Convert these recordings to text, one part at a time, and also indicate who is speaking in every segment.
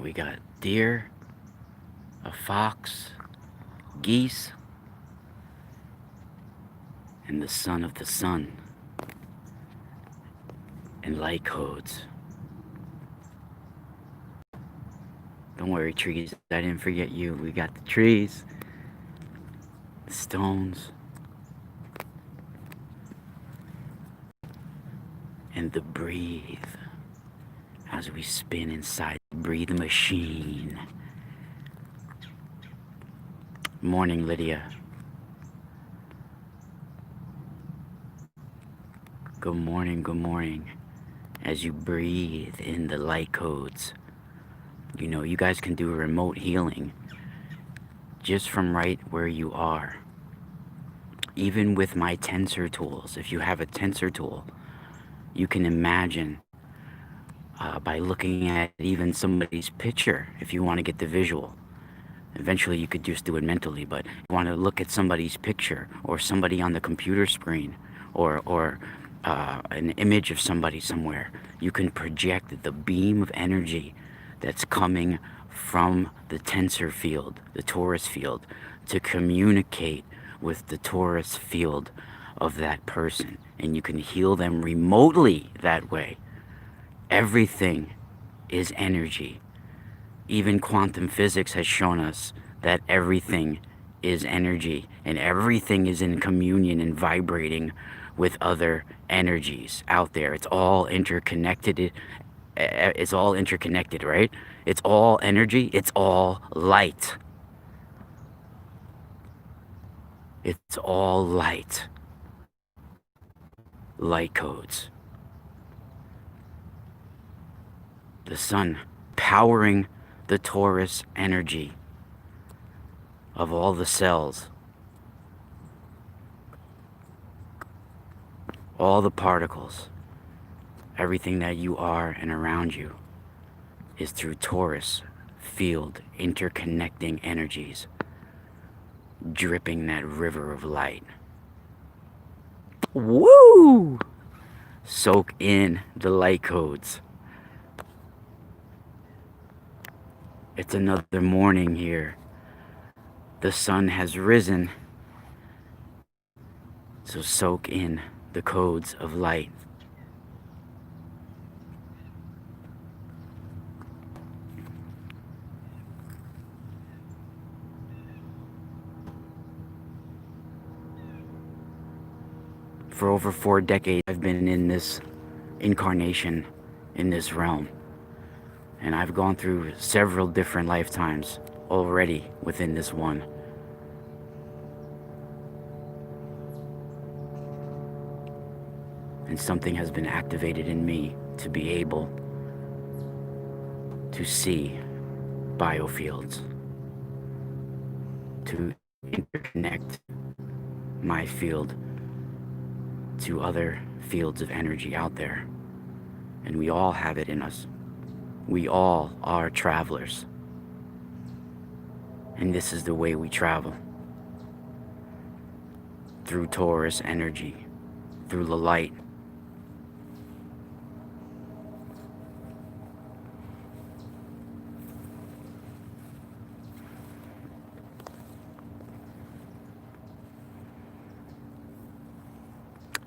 Speaker 1: We got deer, a fox, geese, and the son of the sun, and light codes. Don't worry, trees, I didn't forget you. We got the trees, the stones, and the breathe as we spin inside the breathe machine. Morning, Lydia. Good morning, good morning. As you breathe in the light codes, you know, you guys can do remote healing just from right where you are. Even with my tensor tools, if you have a tensor tool, you can imagine by looking at even somebody's picture, if you want to get the visual. Eventually you could just do it mentally, but you want to look at somebody's picture or somebody on the computer screen or an image of somebody somewhere. You can project the beam of energy that's coming from the tensor field, the torus field, to communicate with the torus field of that person. And you can heal them remotely that way. Everything is energy. Even quantum physics has shown us that everything is energy, and everything is in communion and vibrating with other energies out there. It's all interconnected. It's all interconnected, right? It's all energy. It's all light. It's all light. Light codes. The sun powering the torus energy of all the cells, all the particles, everything that you are and around you is through torus field interconnecting energies, dripping that river of light. Woo! Soak in the light codes. It's another morning here. The sun has risen. So soak in the codes of light. For over 4 decades, I've been in this incarnation, in this realm. And I've gone through several different lifetimes already within this one. And something has been activated in me to be able to see biofields, to interconnect my field to other fields of energy out there. And we all have it in us. We all are travelers. And this is the way we travel. Through torus energy, through the light.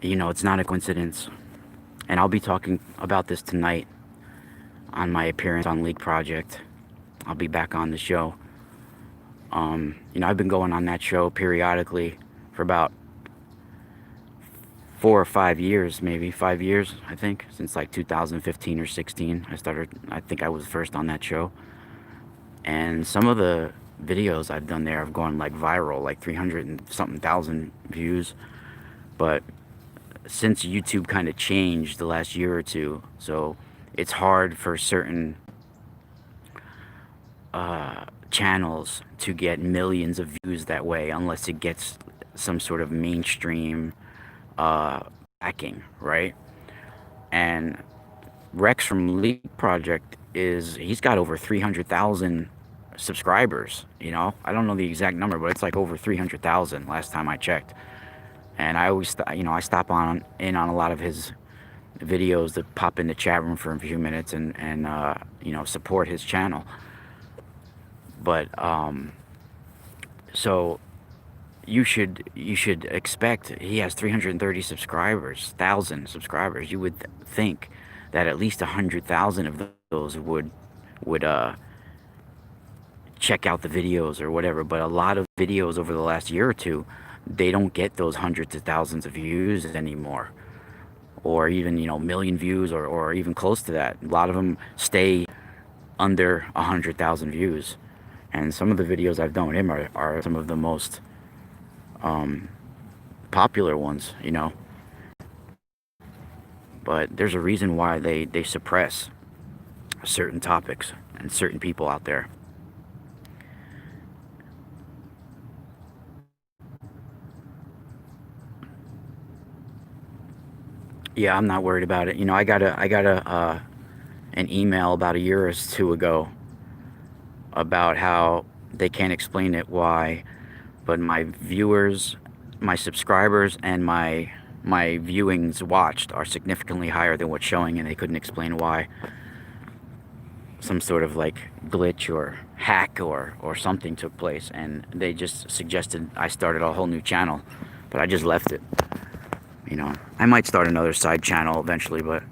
Speaker 1: You know, it's not a coincidence. And I'll be talking about this tonight on my appearance on League Project. I'll be back on the show. You know, I've been going on that show periodically for about 4 or 5 years, maybe 5 years, I think, since like 2015 or 16. I think I was first on that show. And some of the videos I've done there have gone like viral, like 300 and something thousand views. But since YouTube kind of changed the last year or two, so it's hard for certain channels to get millions of views that way unless it gets some sort of mainstream backing, right? And Rex from League Project he's got over 300,000 subscribers, you know? I don't know the exact number, but it's like over 300,000 last time I checked. And I always, I stop in on a lot of his videos to pop in the chat room for a few minutes and support his channel. But so you should expect, he has 330 subscribers, 1,000 subscribers. You would think that at least 100,000 of those would check out the videos or whatever. But a lot of videos over the last year or two, they don't get those hundreds of thousands of views anymore, or even, you know, million views, or even close to that. A lot of them stay under 100,000 views. And some of the videos I've done with him are some of the most popular ones, you know. But there's a reason why they suppress certain topics and certain people out there. Yeah, I'm not worried about it. You know, I got an email about a year or two ago about how they can't explain it why, but my viewers, my subscribers, and my viewings watched are significantly higher than what's showing, and they couldn't explain why. Some sort of like glitch or hack or something took place, and they just suggested I started a whole new channel, but I just left it. You know, I might start another side channel eventually, but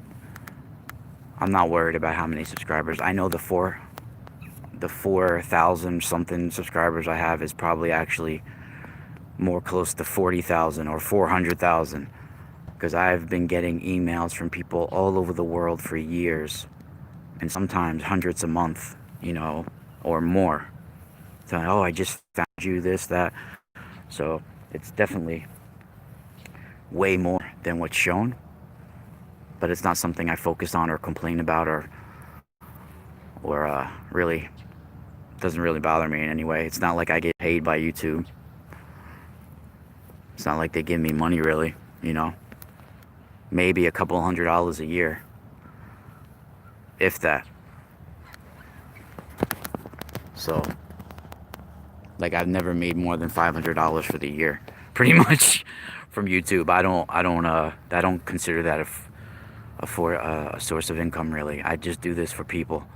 Speaker 1: I'm not worried about how many subscribers. I know the 4,000 something subscribers I have is probably actually more close to 40,000 or 400,000, because I've been getting emails from people all over the world for years, and sometimes hundreds a month, you know, or more. So, oh, I just found you, this, that. So it's definitely way more than what's shown, but it's not something I focus on or complain about, or really doesn't really bother me in any way. It's not like I get paid by YouTube. It's not like they give me money, really, you know. Maybe a couple $100 a year, if that. So, like, I've never made more than $500 for the year, pretty much, from YouTube. I don't consider that a source of income, really. I just do this for people.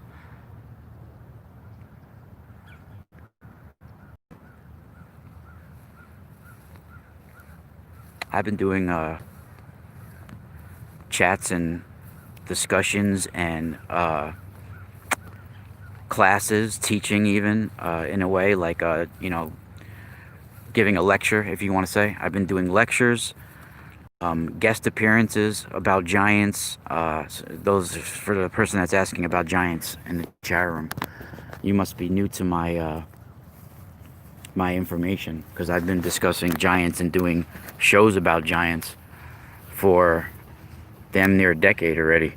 Speaker 1: I've been doing chats and discussions and classes, teaching even, in a way, like, you know, giving a lecture, if you want to say. I've been doing lectures, guest appearances about giants. Those, for the person that's asking about giants in the chat room, you must be new to my my information, because I've been discussing giants and doing shows about giants for damn near a decade already.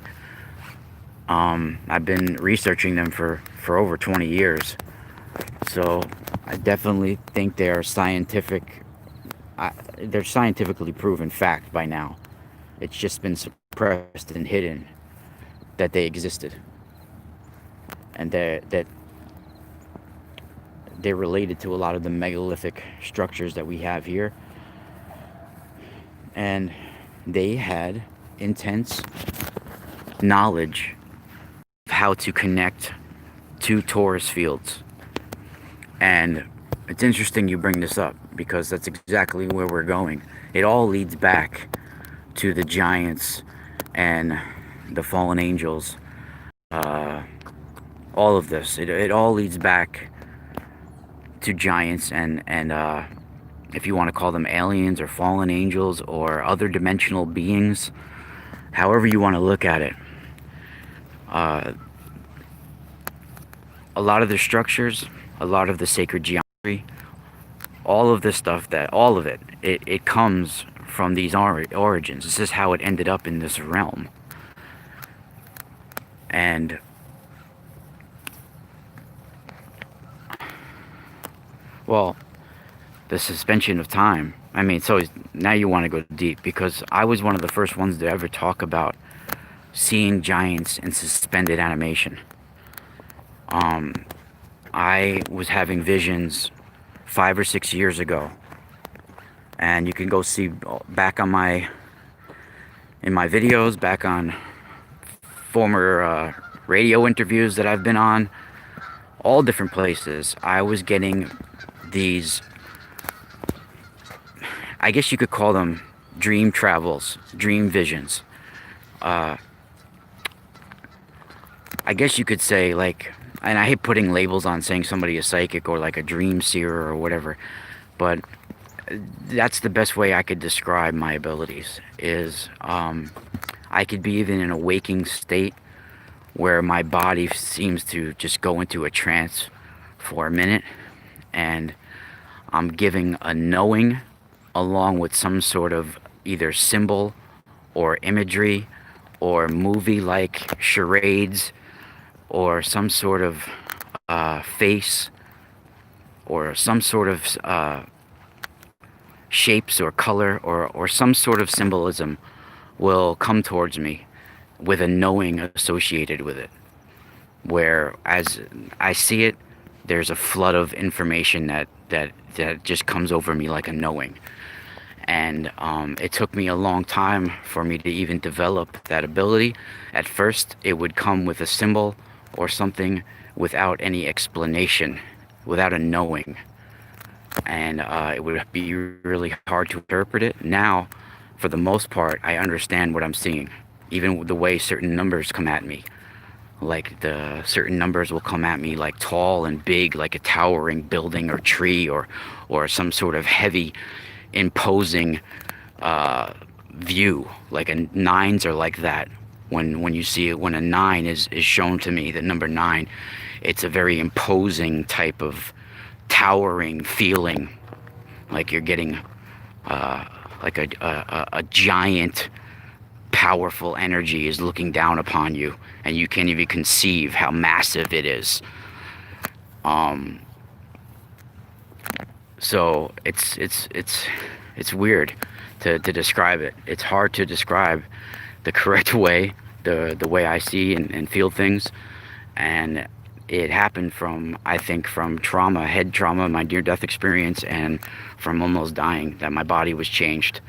Speaker 1: I've been researching them for over 20 years. So I definitely think they are scientific. They're scientifically proven fact by now. It's just been suppressed and hidden that they existed, and that they're related to a lot of the megalithic structures that we have here. And they had intense knowledge of how to connect to Torus fields. And it's interesting you bring this up, because that's exactly where we're going. It all leads back to the giants and the fallen angels. All of this, it all leads back to giants and if you want to call them aliens or fallen angels or other dimensional beings, however you want to look at it. A lot of the structures, a lot of the sacred geometry, all of this stuff, all of it comes from these origins. This is how it ended up in this realm. And well, the suspension of time. I mean, so now you want to go deep, because I was one of the first ones to ever talk about seeing giants in suspended animation. I was having visions 5 or 6 years ago, and you can go see back on in my videos, back on former radio interviews that I've been on. all different places. I was getting these, I guess you could call them dream travels, dream visions. Uh, I guess you could say, like, and I hate putting labels on saying somebody is psychic or like a dream seer or whatever, but that's the best way I could describe my abilities is I could be even in a waking state where my body seems to just go into a trance for a minute, and I'm giving a knowing along with some sort of either symbol or imagery or movie like charades or some sort of face or some sort of shapes or color or some sort of symbolism will come towards me with a knowing associated with it. Where as I see it, there's a flood of information that just comes over me like a knowing. And it took me a long time for me to even develop that ability. At first, it would come with a symbol or something without any explanation, without a knowing. And it would be really hard to interpret it. Now, for the most part, I understand what I'm seeing. Even the way certain numbers come at me. Like the certain numbers will come at me like tall and big, like a towering building or tree or some sort of heavy, imposing view. Like nines are like that. When you see it, when a nine is shown to me, the number nine, it's a very imposing type of towering feeling, like you're getting like a giant powerful energy is looking down upon you, and you can't even conceive how massive it is. So it's weird to describe it. It's hard to describe the correct way, the way I see and feel things. And it happened from, I think, from trauma, head trauma, my near-death experience, and from almost dying, that my body was changed.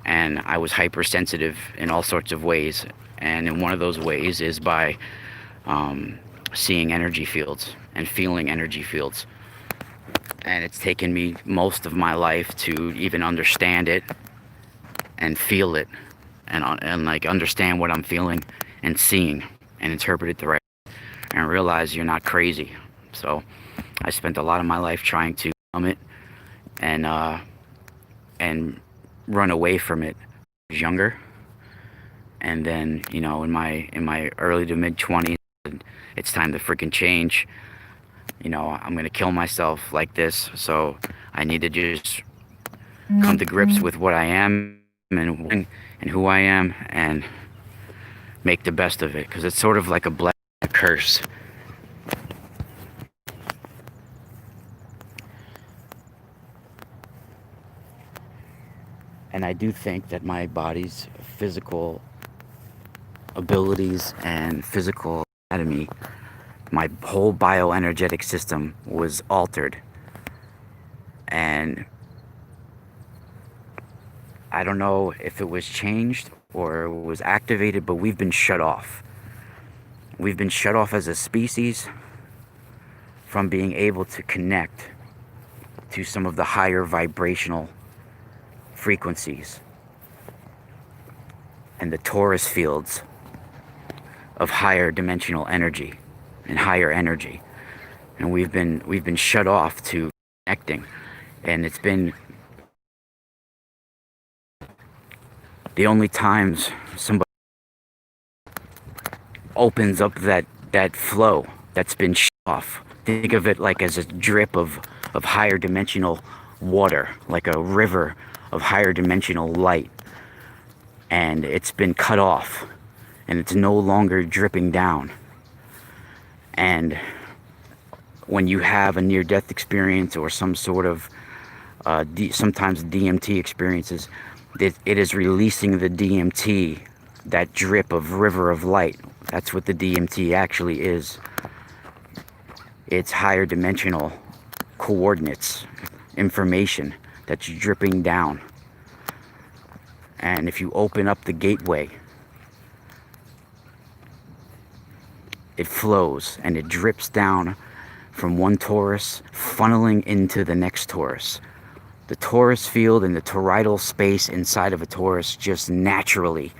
Speaker 1: And I was hypersensitive in all sorts of ways. And in one of those ways is by seeing energy fields and feeling energy fields. And it's taken me most of my life to even understand it and feel it and like understand what I'm feeling and seeing and interpret it the right way and realize you're not crazy. So I spent a lot of my life trying to numb it and run away from it when I was younger. And then, you know, in my early to mid 20s, it's time to freaking change. You know, I'm gonna kill myself like this, so I need to just come to grips with what I am and who I am and make the best of it, because it's sort of like a blessing, a curse. And I do think that my body's physical abilities and physical anatomy, my whole bioenergetic system was altered. And I don't know if it was changed or it was activated, but we've been shut off. We've been shut off as a species from being able to connect to some of the higher vibrational frequencies and the torus fields of higher dimensional energy and higher energy. And we've been shut off to connecting. And it's been the only times somebody opens up that flow that's been shut off. Think of it like as a drip of higher dimensional water, like a river of higher dimensional light. And it's been cut off, and it's no longer dripping down. And when you have a near-death experience or some sort of sometimes DMT experiences, it is releasing the DMT, that drip of river of light. That's what the DMT actually is. It's higher dimensional coordinates, information that's dripping down. And if you open up the gateway, it flows and it drips down from one torus, funneling into the next torus. The torus field and the toroidal space inside of a torus just naturally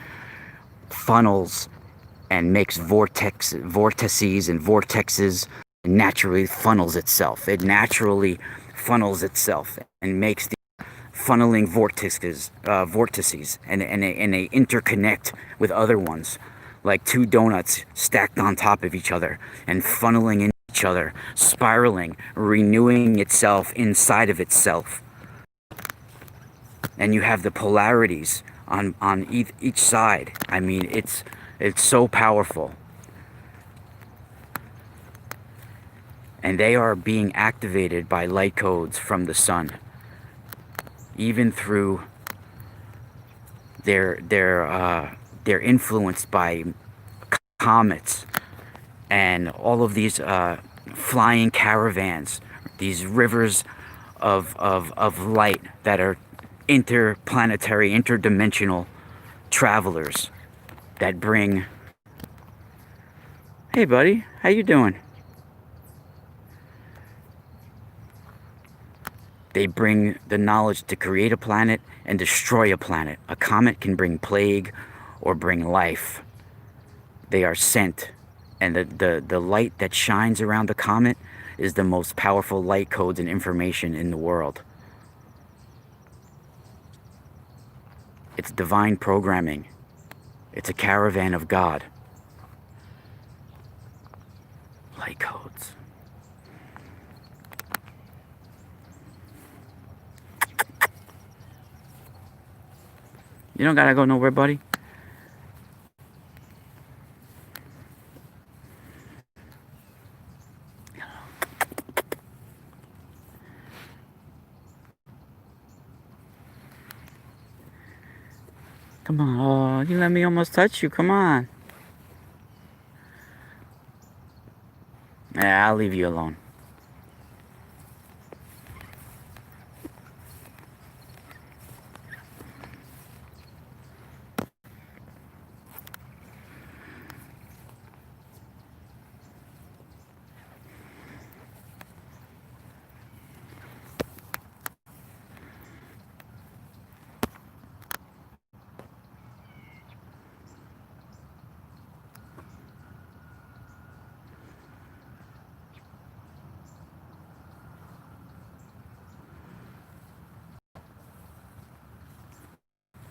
Speaker 1: funnels and makes vortices and vortexes, and naturally funnels itself. It naturally funnels itself and makes the funneling vortices, and they interconnect with other ones, like two donuts stacked on top of each other and funneling in each other, spiraling, renewing itself inside of itself. And you have the polarities on each side. I mean, it's so powerful. And they are being activated by light codes from the sun, even through they're influenced by comets and all of these flying caravans, these rivers of light that are interplanetary, interdimensional travelers that bring... Hey buddy, how you doing? They bring the knowledge to create a planet and destroy a planet. A comet can bring plague or bring life. They are sent, and the light that shines around the comet is the most powerful light codes and information in the world. It's divine programming. It's a caravan of God. Light codes. You don't gotta go nowhere, buddy. Come on. Oh, you let me almost touch you. Come on. Yeah, I'll leave you alone.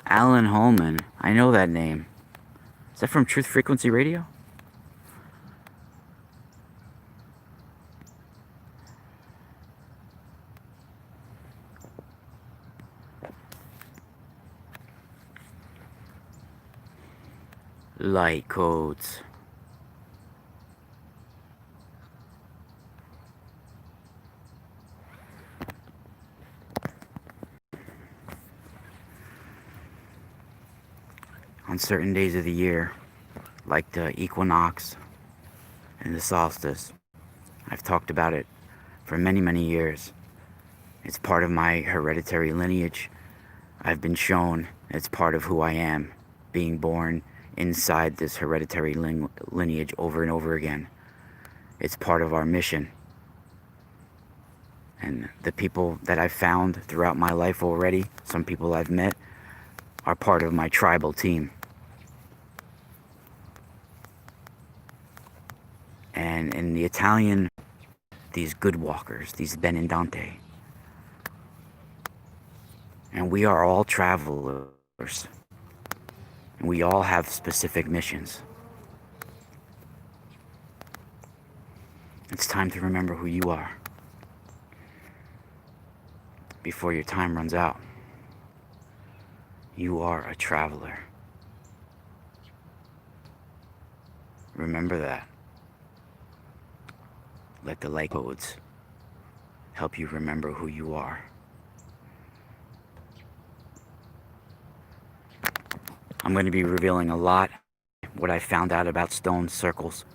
Speaker 1: Alan Holman. I know that name. Is that from Truth Frequency Radio? Light codes. On certain days of the year, like the equinox and the solstice, I've talked about it for many, many years. It's part of my hereditary lineage. I've been shown it's part of who I am, being born inside this hereditary lineage over and over again. It's part of our mission. And the people that I've found throughout my life already, some people I've met, are part of my tribal team. And in the Italian, these good walkers, these benindante. And we are all travelers. And we all have specific missions. It's time to remember who you are before your time runs out. You are a traveler. Remember that. Let the light codes help you remember who you are. I'm going to be revealing a lot what I found out about stone circles,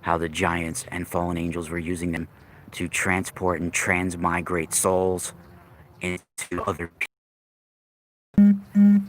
Speaker 1: how the giants and fallen angels were using them to transport and transmigrate souls into other people.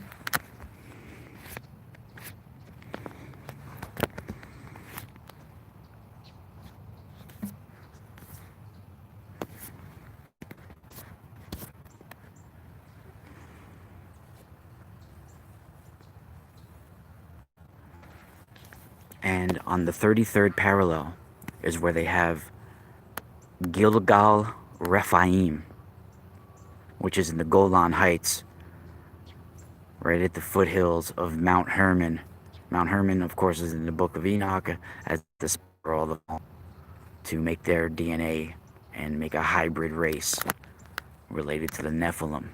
Speaker 1: And on the 33rd parallel is where they have Gilgal Rephaim, which is in the Golan Heights, right at the foothills of Mount Hermon. Mount Hermon, of course, is in the Book of Enoch as the spiral to make their DNA and make a hybrid race related to the Nephilim.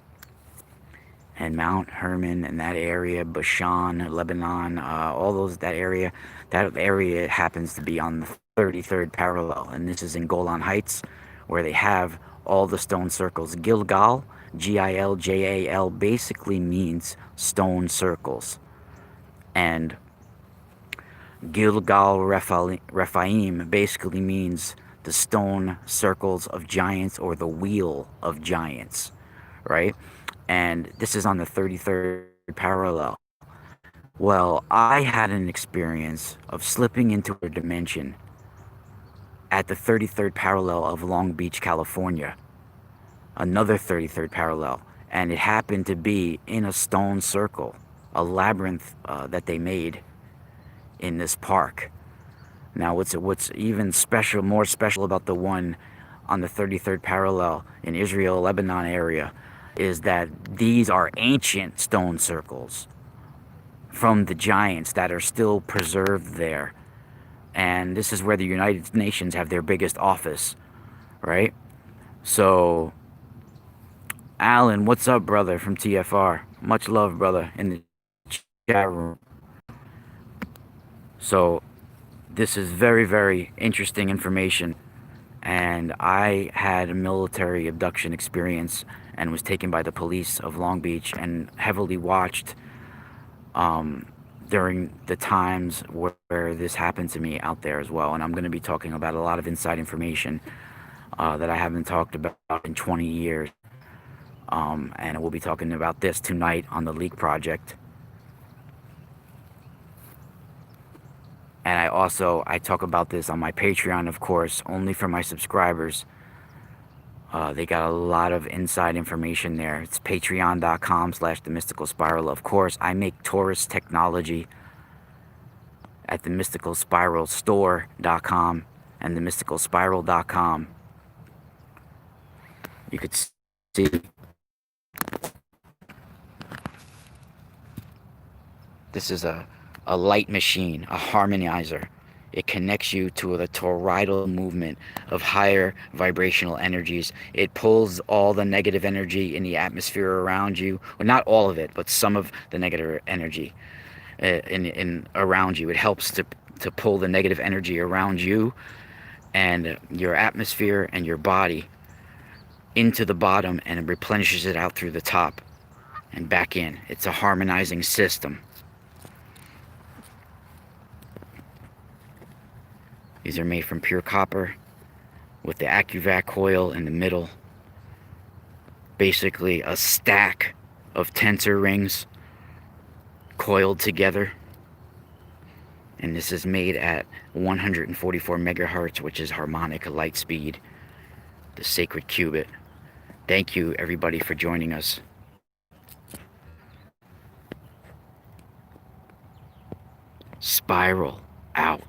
Speaker 1: And Mount Hermon and that area, Bashan, Lebanon, that area happens to be on the 33rd parallel. And this is in Golan Heights, where they have all the stone circles. Gilgal, Giljal, basically means stone circles. And Gilgal Rephaim basically means the stone circles of giants, or the wheel of giants, right? And this is on the 33rd parallel. Well, I had an experience of slipping into a dimension at the 33rd parallel of Long Beach, California. Another 33rd parallel. And it happened to be in a stone circle, a labyrinth that they made in this park. Now, what's even more special about the one on the 33rd parallel in Israel, Lebanon area, is that these are ancient stone circles from the giants that are still preserved there. And this is where the United Nations have their biggest office, right? So, Alan, what's up, brother, from TFR? Much love, brother, in the chat room. So, this is very, very interesting information. And I had a military abduction experience and was taken by the police of Long Beach and heavily watched during the times where this happened to me out there as well. And I'm going to be talking about a lot of inside information that I haven't talked about in 20 years. And we'll be talking about this tonight on the Leak Project. And I talk about this on my Patreon, of course, only for my subscribers. They got a lot of inside information there. It's patreon.com/themysticalspiral. Of course, I make Torus technology at themysticalspiralstore.com and themysticalspiral.com. You could see this is a light machine, a harmonizer. It connects you to the toroidal movement of higher vibrational energies. It pulls all the negative energy in the atmosphere around you. Well, not all of it, but some of the negative energy in around you. It helps to pull the negative energy around you and your atmosphere and your body into the bottom, and it replenishes it out through the top and back in. It's a harmonizing system. These are made from pure copper with the AccuVac coil in the middle. Basically a stack of tensor rings coiled together. And this is made at 144 megahertz, which is harmonic light speed, the sacred qubit. Thank you, everybody, for joining us. Spiral out.